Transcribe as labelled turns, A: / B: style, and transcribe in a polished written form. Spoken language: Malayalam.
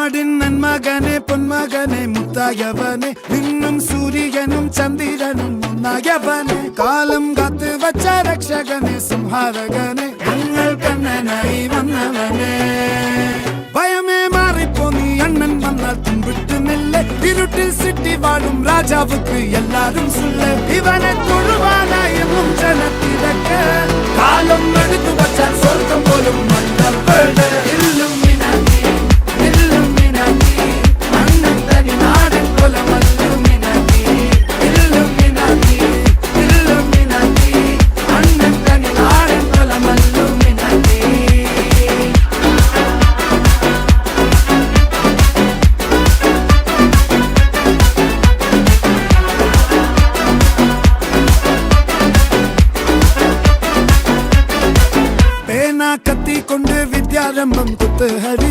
A: നാടിൻ നന്മകനെ പൊന്മകനെ മുത്തായവനെ നിന്നും സൂര്യനും ചന്ദ്രനും ഒന്നായവനെ കാലം കാത്ത് വച്ച രക്ഷകനെ സംഹാരകനെ ഞങ്ങൾ കണ്ണനായി വന്നവനെ ഭയമേ മാറിപ്പോ നീ അണ്ണൻ വന്നാൽ തുമ്പിട്ട് നില്ല ഇരുട്ടിൽ സിറ്റി വാഴും രാജാവുക്ക് എല്ലാരും സുല്ല ഇവനെ തൊഴുവാനായി ജനത്തിരക്ക് കാലം എടുത്തു വച്ചാൽ സ്വർഗം പോലും മണ്ണ കത്തി കൊണ്ട് വിദ്യാരംഭം കുത്ത് ഹരീഷ്